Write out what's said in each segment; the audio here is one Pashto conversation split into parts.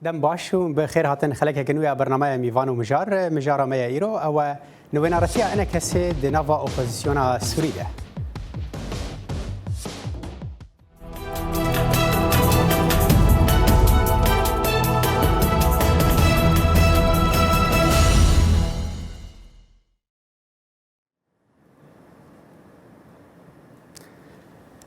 دم باش و بخير هاتن خلك كنويا برنامج ميفان ومجار ميا ايرو او نوينا رتيا انا كسي دي نافا اوبوزيسيونا سوريا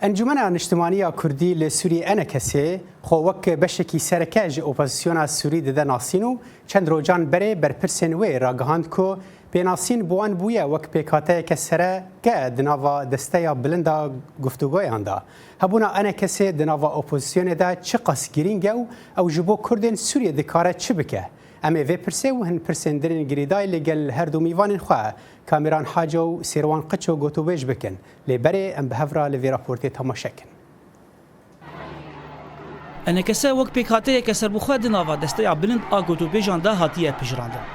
انجمن اجتماعية كردي لسوري انا كسي خو وك بشكي سركاج اوبوزيسيونا سوري ده ناسينو چند روجان بره برپرسن وی راگهاند کو بناسین بوان بویا وک پیکاته کسره که دناوا دستیا بلندا گفتگویان دا هبونا انا کسی دناوا اپوزیسیون دا چه قاس گرینگو او جبو کردن سوریه دکاره چه بکه اما وی پرسه و هن پرسندرین گریدای لگل هر دو میوان خواه کامران حاجو سیروان قچو گوتو بیش بکن لبره ام بهفرا لوی راپورتی تماشکن انا کسی وک پیکاته کسر بخواه دناوا دستیا بلند آگوتو بیجان دا هاتیه پیشراندن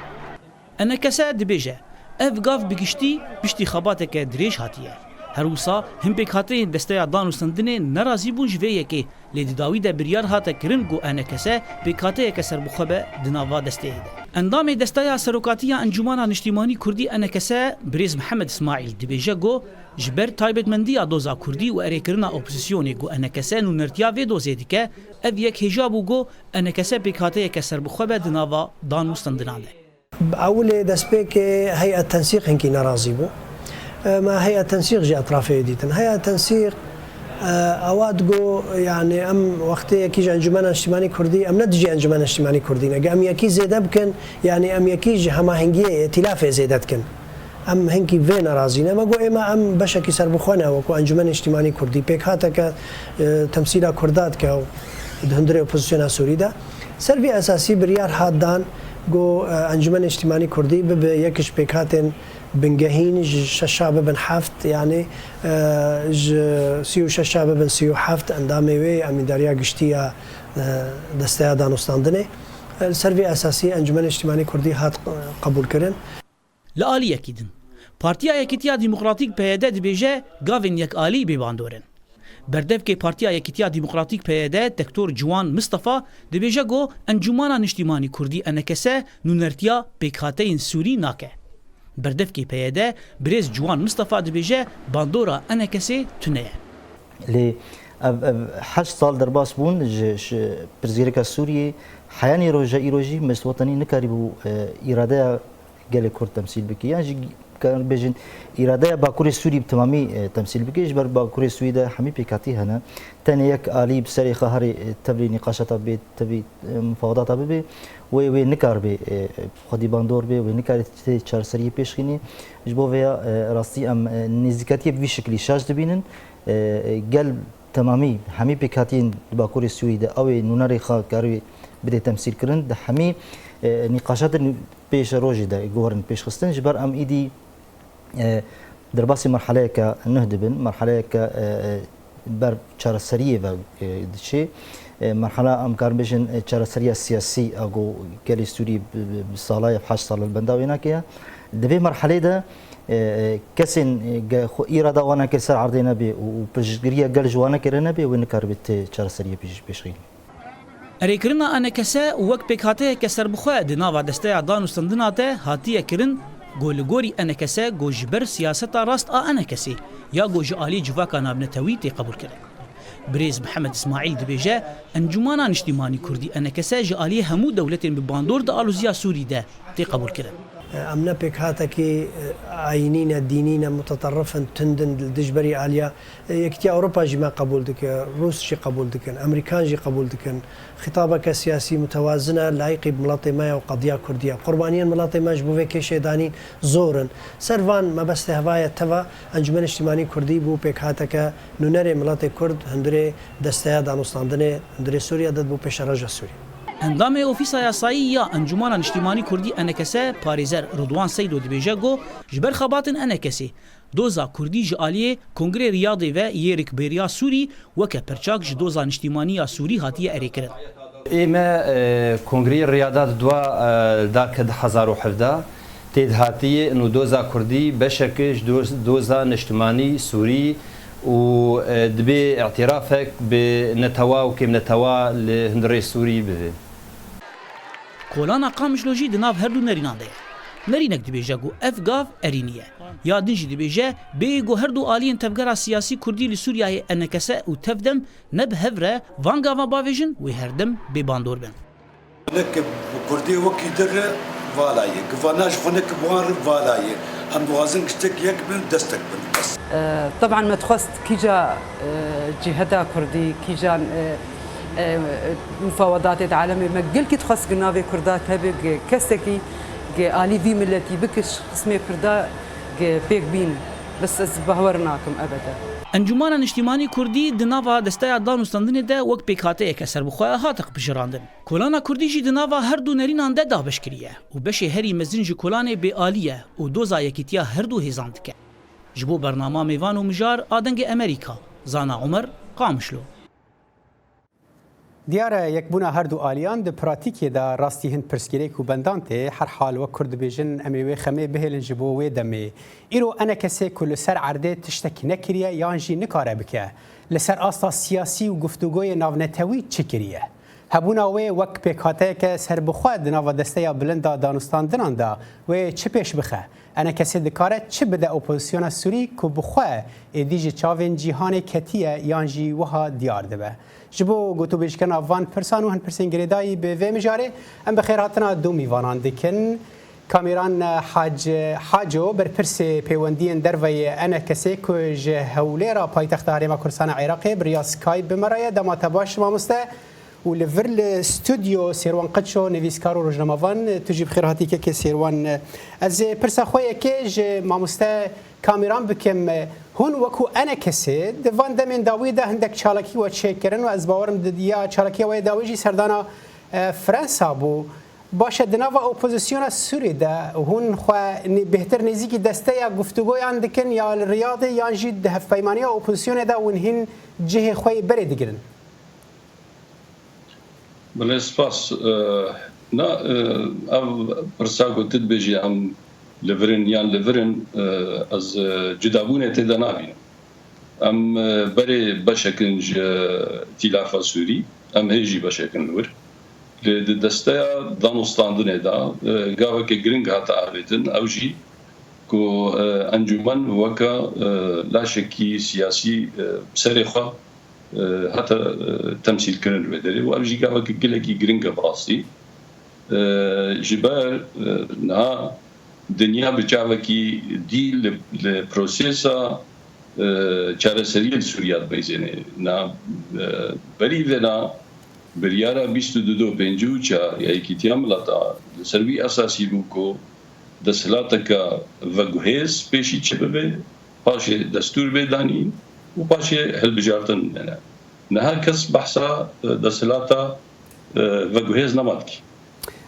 انا کسا دبیجه اف گاف بگشتی بشتی خباتک دریش هاتیه هروسا هم پیکاته دستیا دانو سندنه نرازی بون جویه که لیداوی ده بریار هاته کرن گو انا کسا پیکاته کسر بخواه دناوا دسته ده اندام دستیا سروکاتیا انجمانا نشتیمانی کردی انا کسا بریز محمد اسماعیل دبیجه گو جبر تایبت مندی دوزا کردی و اریکرنا اپوزیسیونی گو انا کسا نو نرتیا و دوزه دیکه اف یک هجابو گو انا کسا پیکاته کسر بخواه دناوا دانو سندنه أول دسبيك هيئة تنسيق هنكي نرازي بو ما هيئة تنسيق جي أطرافي ديتن هيئة تنسيق أوادقو يعني أم وقتي كيجي أنجمنا اجتماعي كردي أم ندجي أنجمنا اجتماعي كردي أم يكي زيدا بكن يعني أم يكيجي هما هنجي ائتلاف زيدات كن أم هنكي فين نرازينا ما قو إما أم بشكي سر بخوانا وكو أنجمنا اجتماعي كردي بيك هاتك تمثيل كردات كو هندري أوبوزيسيون سوريدا سرفي أساسي بريار حادان جو انجمن اجتماعي كردي بب يكش بيكاتن بنجهين ششاب بن حفت يعني سيو ششاب بن سيو حفت اندامي وي امي داريا قشتيا دستيا دانوستاندني السرفي اساسي انجمن اجتماعي كردي هات قبول كرن لآلي اكيدن بارتيا يكتيا ديمقراطيك بيداد بيجا غافين يك آلي بيباندورن بردف که پارتیا یکیتیا دموکراتیک پیاده دکتور جوان مصطفی دبیجه گو انجمانا نشتیمانی کردی انکسه نونرتیا پیکاته این سوری ناکه بردف که پیاده بریز جوان مصطفی دبیجه باندورا انکسه تونه لی 8 سال در باس بون پرزیرک سوریه حیانی روژی مستوطنی نکاری بو اراده گل کرد تمثیل بکی یعنی كان بيجن إرادة باكوري السوري بتمامي تمثيل بكيش بر باكوري السوري ده حمي بيكاتي هنا تاني يك آلي بسري خهري تبري نقاشات بي تبي مفاوضات بي وي نكار بي خدي باندور بي ونكار تشار سري بيشخيني جبو فيا راستي ام نزكاتي بشكل شاج دبينن قال تمامي حمي بيكاتين باكوري السوري ده او نوناري خا كاري بدي تمثيل كرن ده حمي نقاشات بيش روجي ده جوهرن بيش خستن جبر ام ايدي درباسي مرحلة كنهدبن مرحلة ك بر چارەسەریە دچێ مرحلة ام كار بيجن چارەسەریە سياسي اگو كالي سوري بصالايا 8 سال البنداوي ناكيا دبي مرحلة ده كسن خو إرادة وانا كسر عرضنا بي وبجريا قال جوانا كرنا بي وين كار بت چارەسەریە بيشغيل اریکرنا انا کسا وک پیکاته کسر بخواه دناوا دسته دانو سندناته هاتیه کرن گولگوری انا کسا گوجبر سیاست راست انا کسی یا گوج آلی جواکا نابنتوی تی قبول کرد بریز محمد اسماعیل دبیجه انجمانا اجتماعی کردی انا کسا جالی همو دولتین بباندور دا آلوزیا سوری ده تی قبول کرد امنا بيكاتكي عينينا دينينا متطرفا تندن دجبري عاليه يكتي اوروبا جما قبول دك روس جي قبول دك امريكان جي قبول دك خطابك سياسي متوازنه لايق بملاطي ما وقضيه كرديه قربانيا ملاطي ما جبو فيك شيداني زورن سرفان ما بس هوايه تبع انجمن اجتماعي كردي بو بيكاتك نونري ملاطي كرد هندري دستيا دانوستاندنه هندري سوريا دد بو بشرج سوريا اندام اوفیسا یاسایی یا انجمانا اجتماعی کردی انکسه پاریزر رضوان سیدو دبیجه گو جبر خباتن انکسی دوزا کردی جالیه کنگره ریاضی و یریک بریا سوری وکه پرچاک جدوزا اجتماعی سوری هاتیه اریکرد ایما کنگره ریاضات دوا داک 2017 تید هاتیه انو دوزا کردی بشکش دوزا اجتماعی سوری و دبي اعترافك بنتوا وكيم نتوا لهندري السوري به کۆلانە قامشلۆژی دناو هەردوو نەریناندەیە نەرینێک دەبێژە گو ئەف گاڤ ئەرینیە یا دنجی دەبێژە بێگۆ هەردوو ئالیین تەفگەرا سیاسی کوردی لە سووریایە ئەنەکەسە و تەفدەم نەب هەڤرە وان گاڤا باوێژن وێ هەردەم بێباندۆر بن هناك كردي وكي در فالاي كفاناش هناك بوار فالاي هم دوازن كشتك يكمل دستك بس طبعا ما تخص كيجا جهدا كردي كيجا مفاوضات العالمية ما قل كي تخص قنابي كردات هبق كستكي آلي في ملتي بكش قسمي كردا بيك بين بس بهورناكم أبدا ئەنجومانە نیشتیمانی کوردی دناوا دەستەیە دانوستاندنێدا وەک پێکهاتەیە کە سەربخۆیە هاتە قپژراندن کۆلانە کوردیژی دناوا هەردوو نەریناندا دابشکریە و بەشێ هەری مەزن ji کۆلانێ بێئالیە و دۆزا یەکیتیا هەردوو هێزان دکە ji بۆ بەرنامە میوان و مژار ئادەنگی ئەمریکا زانا عومەر قامشلۆ دیارە یەکبوونا هەردوو ئالیان di پراتیکێ دا ڕاستی هەند پرسگیرێک و بەندان تێ هەر حال وەک کورد دەبێژن ئەمێ وێ خەمێ بهێلن ji بۆ وێ دەمێ ئیرۆ ئەنە کەسێک و لەسەر عەردێ تشتێکی نەکریە یان jî nikare bike لەسەر ئاستا سیاسی و گفتوگۆیە ناونەتەوی چ کریە هەبوونا وێ وەک پێکهاتەیەکە سەربخوا di nava desteya bilinda danûstandinan da wê çi pêş bixe ئەنە کەسێ dikare çi bide opozîsyona Sûrî ku bixwe êdî ji çavên cîhanê ketiye yan jî wiha diyar dibe ji bo gotûbêjkirina van pirsan û hin pirsên girêdayî bi vê mijarê em bi xêrhatina dû mîvanan dikin Kamîran Haco berpirsê pêwendiyên derveyê ene kesê ku ji hewlêra paytexta Herêma Kurdistana Iraqê bi riya Skype bimeraye dema te baş mamoste û li vir li stûdyo Sêrwan Qeço nivîskar û rojnamevan tu jî bi xêr hatî kekê Sêrwan ez ê pirsa xwe yekê ji mamoste Kamîran bikim hûn wekû ene kesê di van demên dawî de hindek çalakî we çêkirin û ez bawerim ya çalakiya we dawî jî serdana Fransa bû باشه د نوو اپوزیسیون سوری ده هون خو بهتر نزیکی دسته گفتگویان دکن یا ریاضه یا جی د هفپیمانی اپوزیسیون ده ونهین جهه خو بره دیگرن بله سپاس نه او پرساگو تدبیجی هم لورن یان لورن از جدابونه تدنابین ام بره بشکن تیلافا سوری ام هیجی بشکن لور دسته دانوستاندنه دا گاوه که گرنگ هاتا آویدن او جی که انجمن وکا لاشکی سیاسی سری خواه هاتا تمثیل کرن رو داره و او جی گاوه که گلکی گرنگ براستی جبال نه دنیا بچاوه که دی لپروسیسا چاره سریل سوریات بیزینه نه بری و نه بریارا 2254 یا یکیتیا ملتا سروی اساسی بو کو دسلاتکا وگوهز پیشی چه ببه پاشه دستور بدانین و پاشه هلبجارتن نه هر کس بحثا دسلاتا وگوهز نماد کی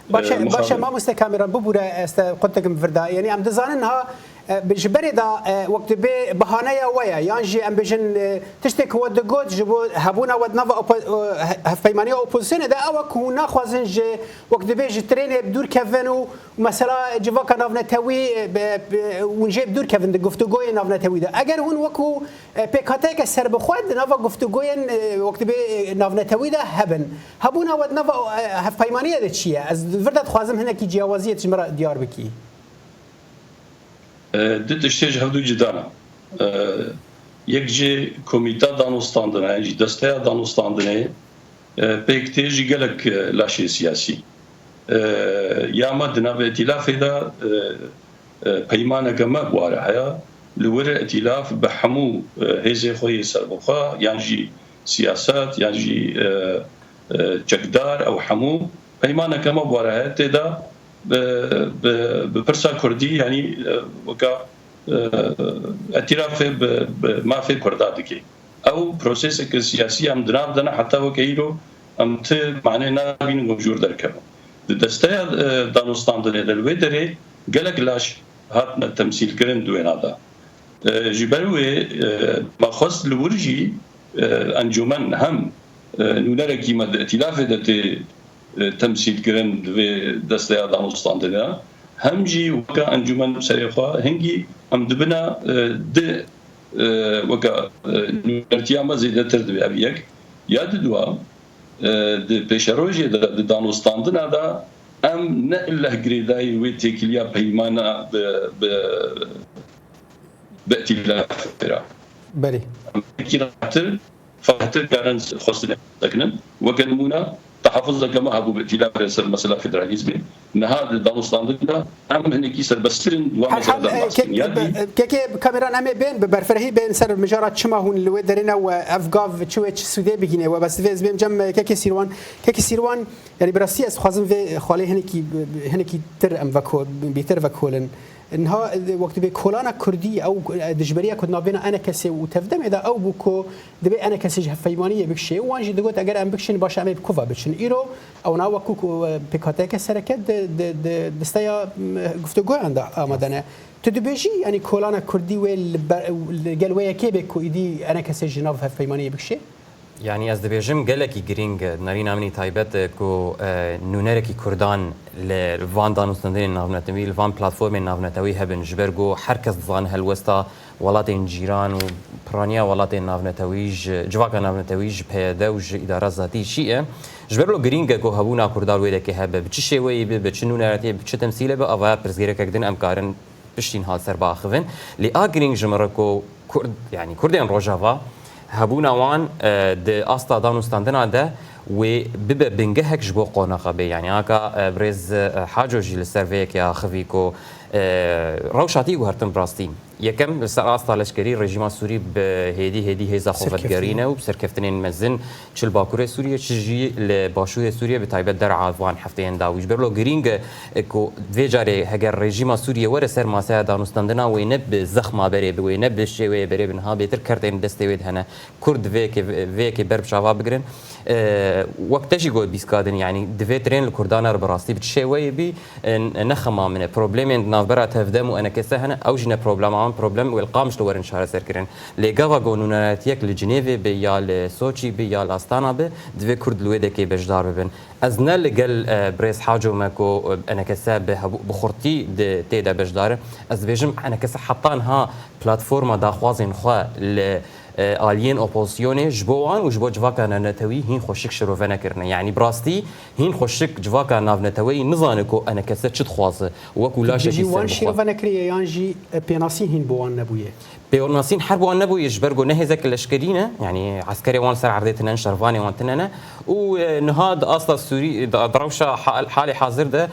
باشه ما مستكامرا ببوره است قلتكم فردا يعني ام دزاننها بجبري دا وقت بي بهانيا ويا يانجي ام بجن تشتك ود جود جبو هبونا ود نفا هفيمانيه اوبوزيسيون دا او كنا خوازن ج وقت بي جترين بدور كفنو مثلا جواكا نافنتوي ونجي بدور كفن گفتگوی نافنتوي دا اگر هون وكو بيكاتيك سر بخود نفا گفتگوی وقت بي نافنتوي دا هبن هبونا ود نفا هفيمانيه دا چيه از فردا خوازم هنا کی جیاوازیت جمره دیار بکی دت اشتیج هفدو جدانا یک جی کمیتا دانوستاندنه جی دسته دانوستاندنه پیکتیجی گلک لاشی سیاسی یا مدنا به ائتلاف دا پیمانه کما بواره هیا لور ائتلاف به همو هزه خوی سربخا یعنی جی سیاست یعنی جی چکدار او همو پیمانه کما بواره هیا تدا بپرسا کردی یعنی وکا اعتراف ما في كردات كي او بروسيس سياسي ام دراب دنا حتى وكيلو ام ت معنانا بين موجود دركب دسته دانوستان دل ودري قالك لاش هاتنا تمثيل كرن دوين هذا جبروي ما خص الورجي انجمن هم نونركي مد ائتلاف دته تمثيل كرن دسته دانوستان دنا هم جي وكا انجمن سريخا هنجي ام دبنا د وكا نرتياما زيدتر دبي ابيك يا دوا د بيشروجي د دانوستاندنا دا ام نقل جريداي وتكليا بيمانا بائتلاف بله كيراتل فاتر كان خصنا لكن وكلمونا تحفظ كما ابو بائتلاف رئيس المسألة فيدراليزم نهاد دانستان دا ام هني كيسر بسترن ومسألة كي كاميرا امي بين ببرفرهي بين سر مجرات شما هون الودرنا وافغاف تشويتش سودي بيجيني وبس فيز بيم جم كي سيروان يعني براسي اس خوازم في خالي هنكي تر ام فاكو بيتر فاكولن انها وقت بكولانا كردي او دجبريه كنا بينا انا كسي وتفدم اذا او بوكو دبي انا كسي جفيمانيه بكشي وانجي دغوت اگر ام بكشن باش ام بكوفا بكشن ايرو او نا وكو بيكاتيك سركت دستيا گفتگو عند امدنه تدبيجي يعني كولانا كردي والقلويه كيبك ويدي انا كسي جناف هفيمانيه بكشي يعني از دبیجم گلکی گرینگ نرین امنی تایبت کو نونرکی کردان لوان دانستندین نافنتوی لوان پلتفرم نافنتوی هبن جبرگو هر کس زان هلوستا ولاتین جیران و پرانیا ولاتین نافنتویج جواکا نافنتویج پیاده و اداره ذاتی شیء جبرلو گرینگ کو هبونا کردال ویده که هب بچه شوی بچه نونرتی بچه تمثیله به آوا پرزگیره کردن امکارن پشتین حال سر باخوین لی آگرینگ جمرکو کرد يعني كردين روجافا هبونا وان د استا دانوستاندنا ده و بب بنجهك جبو قونقه بي يعني هكا بريز حاجوجي للسيرفيك يا خفيكو روشاتي وهرتم براستين يكم لسر استا لشكري رژیم سوری هدی هزا خوفتگرینه و بسرکفتنین مزن چل باکوره سوریه چجی لباشور سوریه به تایبت در عوان هفته داویج برلو گرینگ کو دویجاری هگر رژیم سوریه ور سر ماسه دانستاندنا و نب زخما بری و نب شوی بری بنها بهتر کردن دستوید هنه کرد ویک برب شوا بگرن وقتشي قول بيسكادن يعني دفيترين الكردانا براسي بتشوي بي نخما من بروبليم نافبرا تفدم وانا كسهنا اوجنا بروبلم والقامش لو ورن شهر سركرن ليغاوا قانوناتيك لجنيف بيا لسوتشي بيا لاستانا به دفي كرد لويدكي بجدار بن ازنا لقل بريس حاجو ماكو انا كساب بخورتي تيدا بجدار از بيجم انا كس حطانها بلاتفورما داخوازين خوا آلين أوبوزيوني جبوان وجبو جواكا نتوي هين خوشك شروفنا كرنا يعني براستي هين خوشك جواكا ناف نتوي نظانكو أنا كسر شد خواص وكولا شيء جوان شروفنا كريه يانجي بيناسين هين بوان نبويه بيوناسين حربوان نبويه جبرجو نهزك الأشكرينة يعني عسكري وان سر عردتنا شرفاني وان تننا ونهاد أصلا السوري دروشة حالي حاضر ده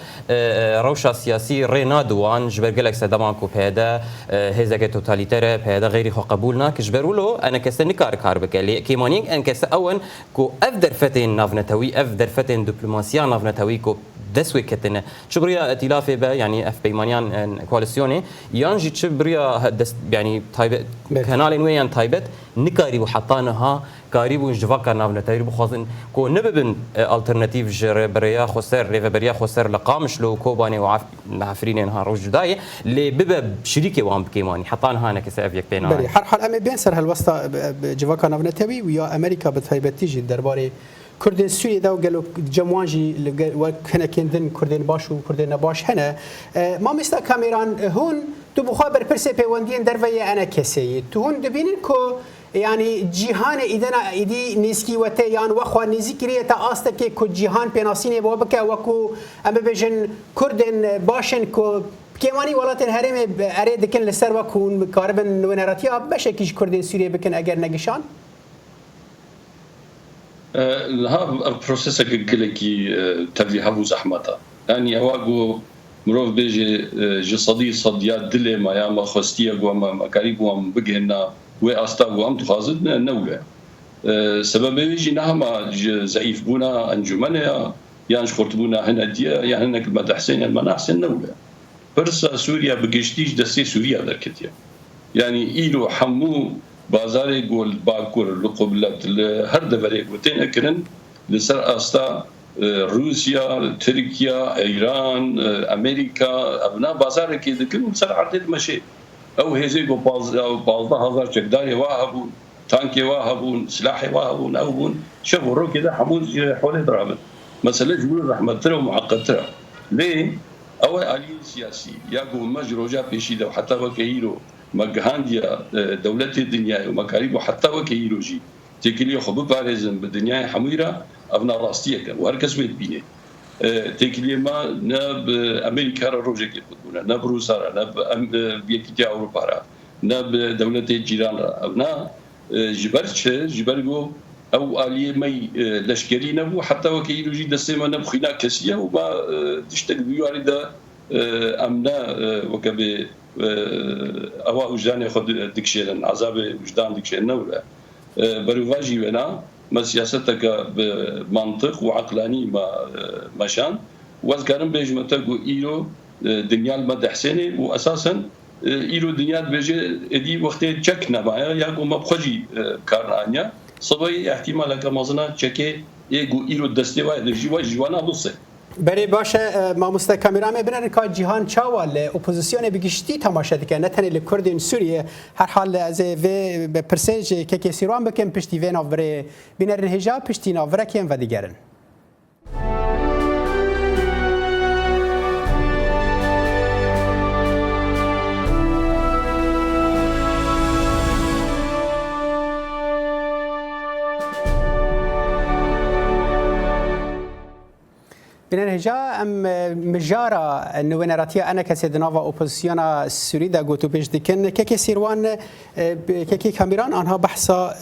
روشة سياسي ريناد وان جبرجلك سدمانكو بهذا هزك توتاليتر بهذا غير قبولنا كجبرولو أنا كسر نكار كاربك اللي كيمانين أنا كسر أول كو أفدر فتن نافنتوي أفدر فتن دبلوماسيا نافنتوي كو دسوي كتنا شبريا ائتلاف با يعني اف بيمانيان كواليسيوني يانجي شبريا يعني تايبت كانال وين تايبت نكاري وحطانها قريب جواكا نافنتاير بخوازن كو نببن الترناتيف جر بريا خسر ريفا بريا خسر لقامش لو كوباني وعفرين انها روج جداي اللي ببب شريكي وام كيماني حطانها انا كساف يك بينا بري حرحل امي بين سر هالوسطى جواكا نافنتاوي ويا امريكا بتايبت تيجي درباري كردين سوريا دا وقالوا جمواجي وكنا كندن كردين باش وكردين باش هنا ما مثل كاميران هون تو بخابر برسي بيوندين درفيا انا كسي تو هون دبينين كو يعني جيهان اذا ايدي نيسكي وتي يعني واخو نيزكريه تا استك كو جيهان بيناسيني بوبك وكو ام بيجن كردين باشن كو كيماني ولات الهرم اريد كن لسر وكون كاربن ونراتيا بشكل كردين سوريا بكن اگر نگشان ها بروسيس كلكي تبي هبو زحمتا يعني هواغو مروف بيجي جسدي صديات دلي ما يا ما خستيه وما قريب وما بجهنا واستا وام تخازن نوله سبب بيجي نهما زعيف بونا انجمنه يعني خرطبونا هنا دي يعني هناك ما تحسين المناح سن نوله برسا سوريا بقشتيش دسي سوريا دركتيا يعني ايلو حمو بازاري قول باكور لقبلت هر دفريق وتين اكرن لسر استا روسيا تركيا ايران امريكا ابناء بازار كي دكن سر عدد مشي او هزي جو باز هزار چقداري واهبون تانكي واهبون سلاحي واهبون اوبون شوفوا رو كده حموز حول درامن مساله جمهور رحمه ترى ومعقد ترى ليه اول علي سياسي ياقو مجروجا بيشيده وحتى وكيلو مجهانديا دولة الدنيا ومكاريب حتى وكيلوجي تكلي خبو بارزن بالدنيا حميرة أبنا راستية كان وهركز ويت بينه تێکیلێ ما نە ئەمریکا رە ڕۆژێکی خودبوونە نە بروسارە نە یەکیتی ئەوروپارە نە دەولەتی جیرانە ئەو نا ji ber çi ji ber got ew aliyê me leşkerî nebû heta wekî îro jî destê me nebixîna kesiye û ma tiştek bi warî de em ne weke bê ewa wijdanê xwe dikşêrin azabê wijdan dikşêrin newre berûva jî wêna me siyaseteke bi mantiq û eqlanî me şan wez karim bêjim te got îro dinyal me dehsênê û esasen îro dinya dibêje êdî wextê çek nemaye ya got me xwe jî kar aniye sabahî ehtimaleke mezina çekê ê got îro destê waye di jî jî wana bise برای باشه مامۆستا کامیران ببینن که جیهان چاوا ل اپوزیسیون بگشتی تماشا دکه نه تنها ل کردین سوریه هر حال از و پرسج که کسیروان بکن پشتی و نافره بینر هجا پشتی نافره کیم و دیگرن بنر هجا ام مجارا نوینراتیا انا کسی دناوا اپوزیسیونا سوری دا گوتو پیش دکن که سیروان که کامیران آنها بحثا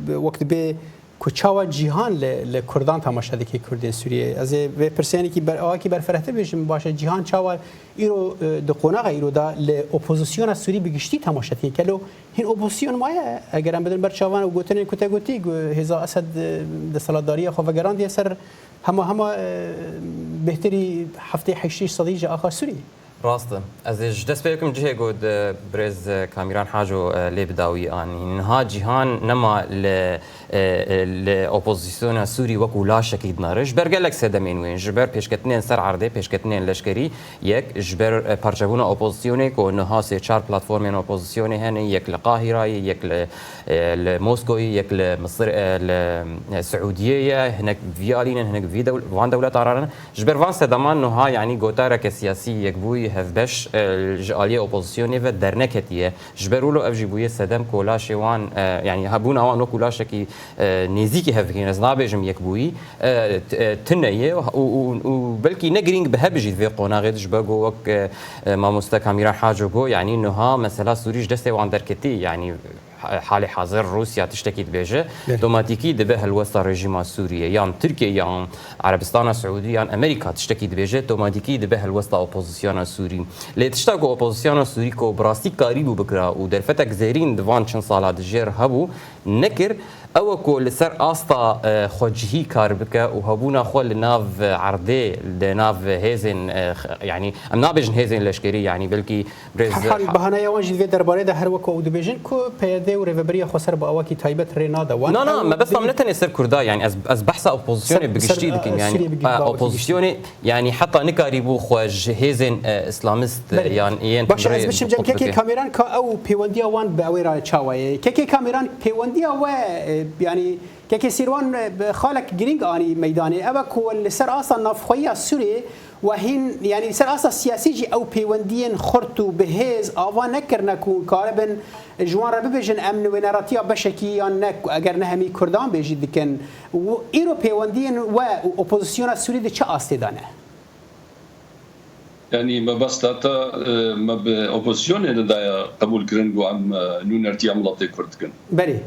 وقت به کوچاوا جیهان ل کردان تماشا دکی کردین سوریه از و پرسیانی کی بر آکی بر فرهته بشم باشه جیهان چاوا ایرو دقوناغ ایرو دا ل اپوزیسیونا سوری بگشتی تماشا دکی کلو هین اپوزیسیون مایه اگر ام بدن بر چاوان و گوتن کوته گوتی هزا اسد د سالاداری خو وگران دی سر هما بهتری هفته 8 صدیق آخر سوری راسته از دست بيكم جهه قد برز كاميران حاجو لبداوي ان ها جهان نما لاوبوزيسيون سوري وكو لا شكيد نارج برجلك سدمين وين جبر بيشكتنين سر عرضه بيشكتنين لشكري يك جبر بارجبونا اوبوزيسيون كو انها سي 4 بلاتفورمين اوبوزيسيون هن يك القاهره يك لموسكو يك لمصر السعوديه هناك فيالين هناك في دول وان دولات عرارن جبر فان سدمان انه ها يعني غوتارك سياسي يكبوي هفبش الجاليه اوبوزيسيوني و درنكتيه جبرولو افجيبويه سدم كولاش وان يعني هبونا وان كولاشكي نزيكي هفكين از نابجم يكبوي تنيه وبلكي نجرينج بهبجي في قناغد جبغو وك ما مستكاميرا حاجو يعني انه ها مثلا سوريج دسته وان دركتي يعني حالي حاضر روسيا تشتكي بيجه اوتوماتيكي دبه الوسط رژیم سوريا يان تركيا يان عربستان السعوديه يان امريكا تشتكي بيجه اوتوماتيكي دبه الوسط اوبوزيسيون سوري اللي تشتاقوا اوبوزيسيون سوري كو براستي قريب بكرا ودرفتك زيرين دوان شن صالات جير هبو نكر او كو لسر استا خوجهي كاربكا وهبونا خو لناف عرضي لناف هيزن يعني ام نابجن هيزن لشكري يعني بلكي برز حال بهانا يوانجي في درباره ده هر وكو دبيجن كو بيدي وريفبريا خسر باواكي تايبت رينادا وان لا ما بس من تاني سر كردا يعني از بحث اوبوزيسيون بقشتي لكن يعني اوبوزيسيون يعني حتى نكاريبو خوج هيزن اسلامست يعني باش از بشم جم كي كاميران كا او بيونديا وان باويرا تشاوي كي كاميران بيونديا و يعني كي سيروان خالك جرينج اني ميداني ابكو السر اصلا نفخيه سوري وهين يعني سر اصلا سياسي او بيوندين خرطو بهز اوا نكرنكو كاربن جوان ربي بيجن امن ونراتيا بشكي انك اگر نهمي كردان بيجي دكن ايرو بيوندين و اوبوزيسيون سوري دي چه استدانه يعني ما بس تا ما باوبوزيسيون دا قبول كرنجو ام نونرتي املاطي كردكن بري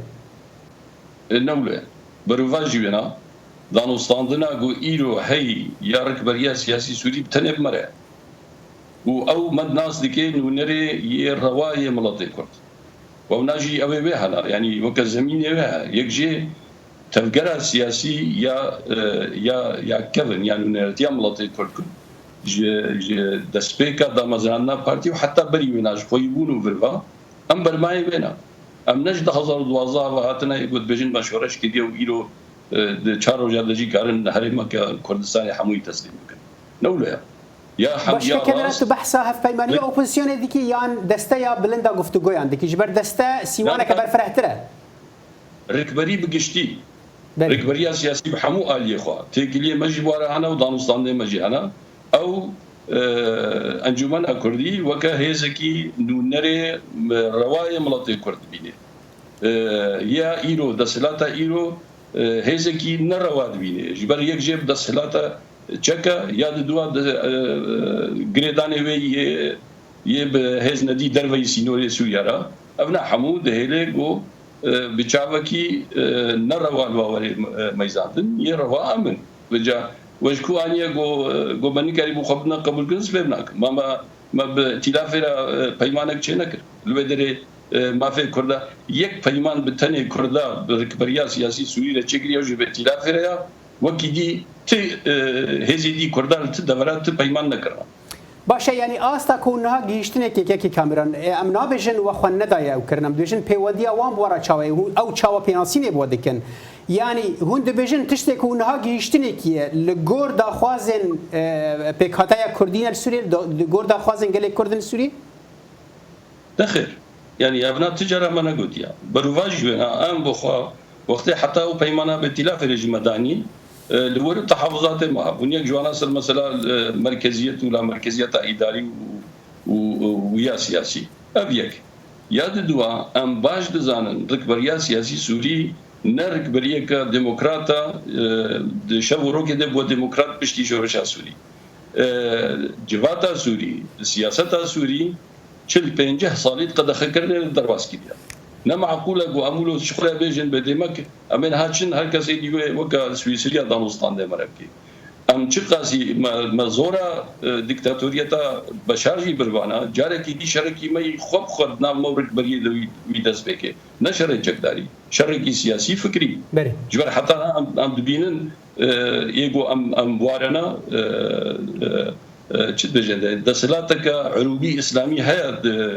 النولة بروفاجي بنا دانو ستاندنا جو إيرو هي يا ركبريا سياسي سوري بتنب مرة أو مد ناس دكي نونري يرواية ملاطي كرد وناجي أوي بها يعني وكزمين بها يكجي تفجر سياسي يا كيفن يعني نونرتي ملاطي كرد دسبيكا دامزانا بارتي وحتى بري وناج خويبونو فيرفا أم برماي بنا ام نجد 2012 هاتنا يقول بجن مشورش كدي ويلو چارو جادجي كارن هريما كردستان حموي تسليم كن نولا يا حمد يا كانت بحثها في بيمانيه اوبوزيسيون ديكي يان دستا يا بلندا گفتگو يان ديكي جبر دستا سيوانا كبر فرحتره ركبري بگشتي ركبري سياسي بحمو الي خو تيكلي مجي ورا انا ودانستان مجي انا او انجمن اكردي وكا هيزكي نونري روايه ملاتي كرد بيني يا ايرو دسلاتا ايرو هيزكي نرواد بيني جبر يك جيب دسلاتا چکا یاد دوا گریدانه وی یه به هز ندی دروی سینوری سوریه را ابنا حمود هله گو بچاوکی نروان واری میزاندن یه روا امن وجا وشکو آنیا گو بنی کاری بو خبرنا قبول کنس ببناک ما به تلافی را پیمانک چه نکر لودره ما فکر کرده یک پیمان به تنه کرده رکبریا سیاسی سوری را چگری اوج به تلافی را وکی دی ت هزی دی کرده ت دورات ت پیمان نکرده باشه یعنی آستا کونها گیشتنه که کامران ام نابجن و خو ندای او کرنم دوجن پیودی وان بورا چاوی او چاوا پیناسینه بودکن یعنی هون دبجن تشته کونها گیشتنه کیه لگور دا خوازن پیکاتای کردین سوری لگور دا خوازن گله کردن سوری دخل يعني ابناء التجاره ما نقول يا برواج ام بخوا وقت حتى وبيمانه بائتلاف الرجيم المدني لور التحفظات ما بنيك جوانا مثلا مركزيه ولا مركزيه اداري ويا سياسي ابيك ياد دوا ام باش دزانن ركبريا سياسي سوري نركبريا كديمقراطا شو روكي دبو ديمقراط بشتي جورشا سوري جواتا سوري سياستا سوري 40 ساليت قد خكرنا الدرباس كده نه معقوله جو عملوا شغله بيجن بدمك امن هاتشن هر کسی دیگه وکا سوئیسریا دانستان ده مرکه ام چه قاسی مزورا دیکتاتوریتا بشارجی بروانا جاره کی دی شرکی می خوب خود نام مورد بری ویدس بکه نه شر جگداری شرکی سیاسی فکری جبر حتی ام دبینن یگو ام بوارنا چه بجنده دسلاتک عروبی اسلامی هيا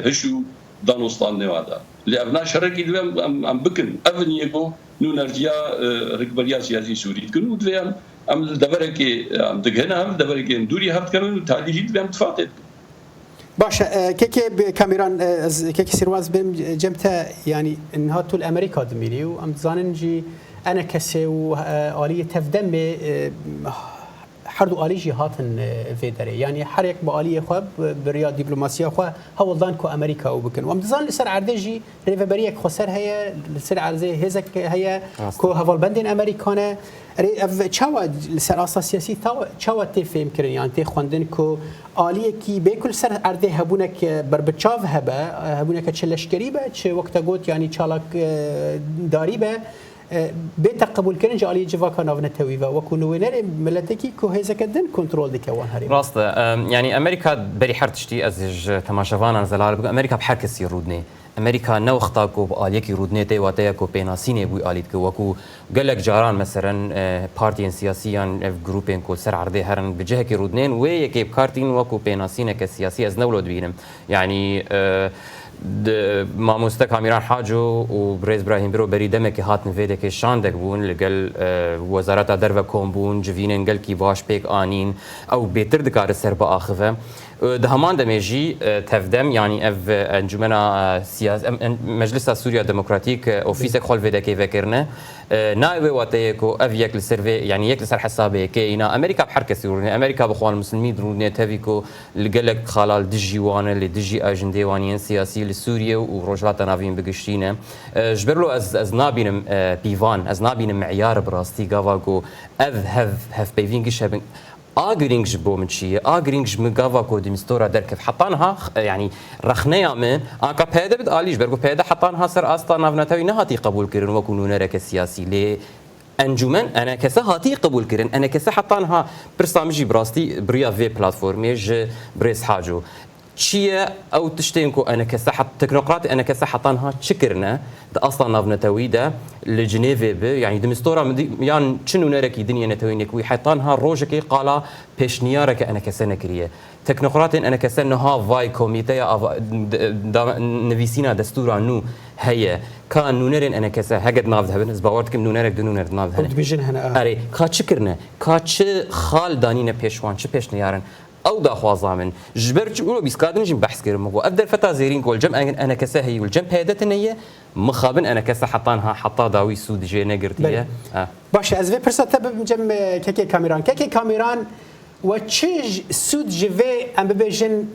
هشو دانستان نوادا لأبناء شركي دوام أم بكن أفن يبو نونرجيا ركبريا سياسي سوري كنو دوام أم دبركي أم دقهنا هم دبركي دوري هفت كمان وتعديجي دوام تفاتت باشا كيكي كاميران كيكي سيرواز بهم جمتا يعني انها طول امريكا دميري وام زاننجي انا كسي وآلية تفدم حردو آليجي هاتن في داري يعني حريك بآلية خواب بريا دبلوماسيا خواب هولدان كو أمريكا وبكن وامتزان لسر عردجي ريفابريك خسر هيا لسر عرضي هزك هيا كو هفالبندين أمريكانا چاوا لسر أساس سياسي چاوا تفهم كرن يعني تخوندن كو آلية كي بكل سر عرضي هبونك بربتشاف هبونك تشلشكري با چه وقت قوت يعني چالك داري با بيت قبول كرنج علي جواكا نافنتوي وكونوا وينر ملتكي كو هيزا كدن كنترول دي كوان هري راست يعني امريكا بري حرتشتي ازج تماشافانا زلال امريكا بحركس يرودني امريكا نو اختاكو باليكي رودنيتي واتيكو بيناسيني بو اليتكو وكو قالك جاران مثلا بارتيين سياسيا جروبين كو سر عرضي هرن بجهكي رودنين ويكي بكارتين وكو بيناسينه كسياسي از نولود بينم يعني ماموستا كاميران حاجو وبريز ابراهيم برو بريدمك هاتن فيدك شاندك بون لقال وزارة درفا كوم بون جفينن قال كي باش بيك انين او بيتر دكار السربا اخفه دهمان دمجي تفدم يعني اف انجمنا سياسه مجلس سوريا ديمقراطيك اوفيسك خول فيدك فكرنا نائب واتيكو اف يك سيرفي يعني يك سر حسابه كينا امريكا بحركه سوريا امريكا بخوان المسلمين دروني تافيكو اللي قال لك خلال دجي وانا اللي دجي اجندي وانين سياسي لسوريا وروجلات نافين بقشتينا جبرلو از نابين بيفان از نابين معيار براستي غافاكو هف بيفين شابن آگرینگش بومن چیه آگرینگش مگاوا کودی مستورا درکف حطانها يعني رخنيا من آنکا پیدا بد آلیش برگو پیدا حطانها سر آستا نافنتاوی نهاتی قبول کرن وکونو نرک سیاسی لی انجمن انا كسا هاتي قبول كرن انا كسا حطانها برسامجي براستي بريا في بلاتفورميج بريس حاجو شيء او تشتينكو انا كسا حط تكنوقراطي انا كسا حطانها شكرنا ده اصلا نافنتاوي ده لجنيفي يعني دمستورا يعني شنو نركي دنيا نتوينك وي حيطانها روجكي قالا بيشنيارك انا كسا نكريه تكنوقراطين انا كسا نها فاي كوميتيا نفيسينا دستورا نو هي كان نونرين انا كسا هقد نافذ هبن زباورتكم نونرك دونر نافذ بيجن هنا اري كات شكرنا كات خال دانينا بيشوان شو بيشنيارن او داخوازا من جبرت ولو بيسكادن جيم بحث كرم افضل فتا زيرين كول جم انا كسا هي والجم هيدتن هي مخابن انا كسا حطانها حطا داوي سود جي نغرتيه باش از في برسات جم كيكي كاميران وتشج سود جيفي ام بيجن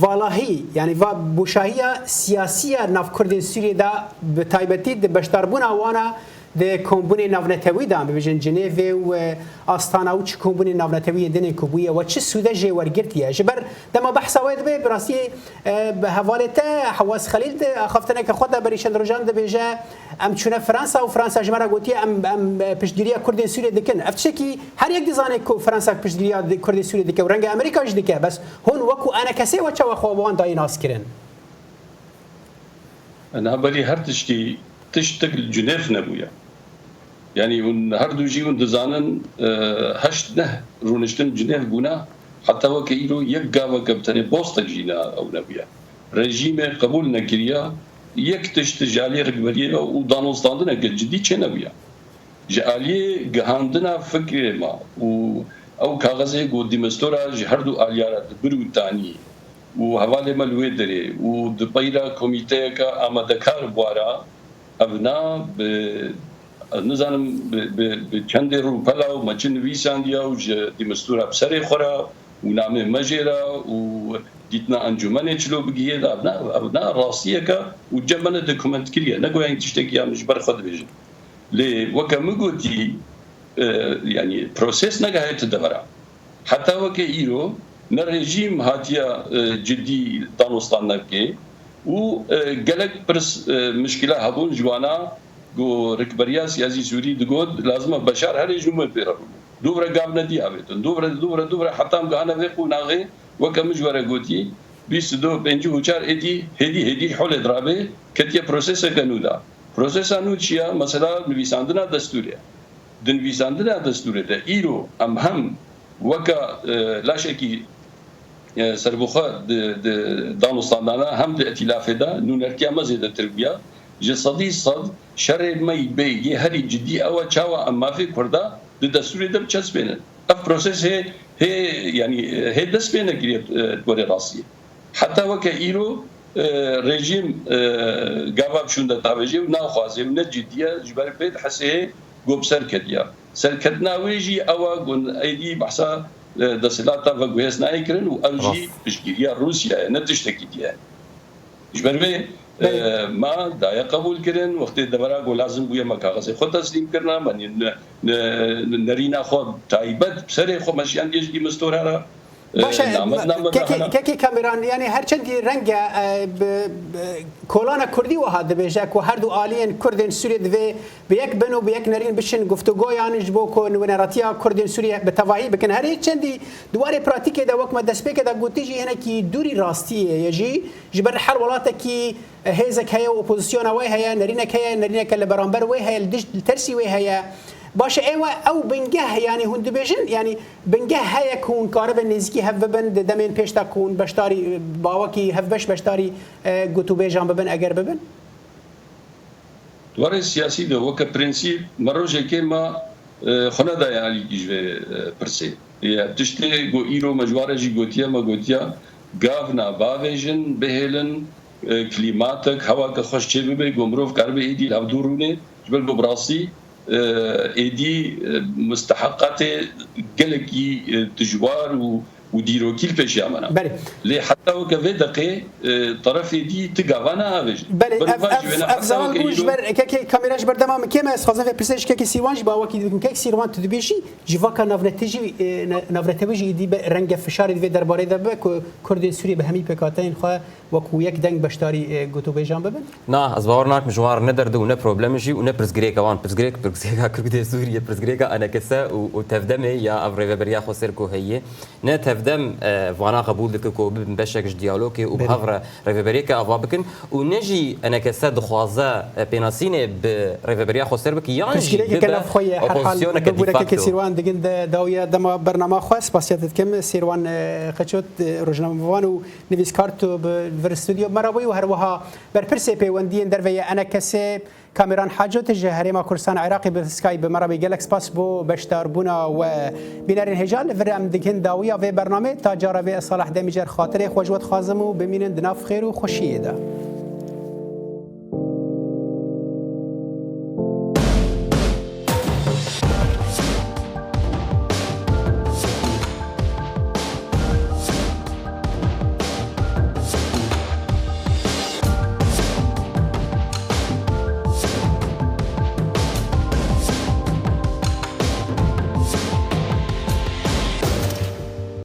فالهي يعني بوشاهيه سياسيه ناف كردن سوريا دا بتايبتي بشتربونا وانا ده کمبونی نافنتوی دام ببیجن جنیو و آستانا و چه کمبونی نافنتوی دنی کوبیه و چه سوده جه ورگرتیه جبر دما بحث واید به براستی به حوالته حواس خلیل ده خفتنه که خود بریشن روزان ده بیجه ام چونه فرانسا و فرانسا جمره گویی ام پشتگیری کردی سوریه دکن افتشکی هر یک دیزانه که فرانسا پشتگیری کردی سوریه دکه و رنگ امریکاش دکه بس هون وکو انا کسی و چه خوابان دای ناس کرن انا بلی هر تشتغل جنيف نبويا يعني هر دو جي دزانن هشت نه رونشتن جنيف بونا حتى وكيلو يقا وكبتني بوسطك جينا او نبيا رژیم قبول نکریا یک تشت جالی رکبریه و دانستاندن که جدی چه نبیا جالی گهاندنا فکر ما و او کاغذه گو دیمستورا هر دو آلیارات بروتانی و حواله ملوی داره و دپیرا کمیته که آماده کار بوارا ابنا به نزانم به چند روپلا و مچن ویساندیا و دیمستورا بسری خورا و نام مجرا و دیتنا انجمن چلو بگیه دا ابنا راستیه که و جمعنا دکومنت کریه نگویا این تشتکی هم جبر خود بیجن لی وکم گوتی يعني بروسيس نجاهت الدورة حتى وكيلو نرجيم هاتيا جدي دانوستان نبكي وقالك برس مشكلة هبون جوانا جو ركبريا سياسي سوري دقود لازم بشار هل يجمع بيرو دوبرا قابنا دي أبيتون دوبرا حتى هم قانا فيقو ناغي وكم جوارا قوتي بيس دو بنجو هجار هدي حول درابي كتيا بروسيس كنودا بروسيس انو چيا مثلا نویساندنا دستوريا دنویساندنا دستوره ده ایرو هم وکا لاشکی سربوخا دانستاندانا هم ده ائتلاف ده نونرکیا مزیده تربیه جسدی صد شر می بی یه هری جدی او چاوا اما فی کرده ده دستوره ده بچسب بینه اف پروسس هی یعنی هی دست بینه گریه دوره راستیه حتی وکا ایرو رژیم گاواب شونده تاویجی و ناخوازی و نجدیه جبر بید حسه گوب سرکدیا سرکدنا ویجی اوا گون ایدی بحثا دسلاتا و گوهس نای کرن و اوجی بشگیریا روسیا نتشتکی دیه جبرمه ما دایا قبول کرن وقتی دورا گو لازم بویا ما کاغذ خود تسلیم کرنا من نرینا خود تایبت سر خو مشیان دیش دی مستورا باشه که کامران یعنی هر چندی رنگ کلان کردی و هاد بیشه که هر دو آلین کردین سوریه دوی به یک بنو به یک نرین بشن گفتگو یعنی جبو کن و نراتیا کردین سوریه به تواهی بکن هر چندی دواره پراتیک دا وقت ما دست بک دا گوتیجی هنه کی دوری راستیه یجی جبر هر ولاته کی هیزک هیا اپوزیسیون وی هیا نرینه که لبرانبر وی هیا ترسی وی هیا باشه ایوه او بنگه یعنی هند بیشن یعنی بنگه هیا کون کارب نزدیکی هف ببن دمین پیش تا کون بشتاری باوکی هف بشتاری گوتو بیجان ببن اگر ببن دواره سیاسی ده وکه پرنسیپ مروجه که ما خونه دا یعنی جوه پرسه یا تشتی گو ایرو مجواره جی گوتیا ما گوتیا گاونا باویجن بهلن کلیماتک هوا که خوش چه ببه گمروف کربه ایدی لابدورونه جبل ببراسی ایدی مستحقات گلگی تجوار وديروكي البيجي امانا لي حتى وكفي دقي طرف دي تقاوانا هاج افزال بوج بر كي كاميراج بردما كيما اسخازن في برسيج كي سيوانج با وكي كي سيروان تدبيشي جيفاكا نافرتيجي دي رنگ فشار دي درباره ده كردين سوري بهمي بكاتين خو وكو يك دنگ بشتاري گوتو بيجان ببن نا از باورناك مجوار ندرد و نه بروبلم جي و نه برزگريك وان برزگريك كردي سوريا برزگريك انا كسا و تفدمي يا افري بريا خسر كو هي نه تفدم وانا قبول دك كو بشكش ديالوجي و بهفر ريفبريك افابكن و نجي انا كسا دخوازا بيناسيني بريفبريا خسر بك يعني كلام خويا حرحال بقولك كي سيروان دغن داويا دما برنامج خاص باسيات كم سيروان خشوت روجناموان و نيفيس كارتو في الاستوديو مروي وهروها بربرسي بيوندين درفيا انا كسي كاميران حاجات الجهريما كردستان عراقي بسكاي بمرابي جالكس باس بو بشتار بونا وبينارين هجال فرام دكن داويا في برنامج تاجر في صلاح دمجر خاطري خوجوت خازمو بمين دناف خير وخشيه ده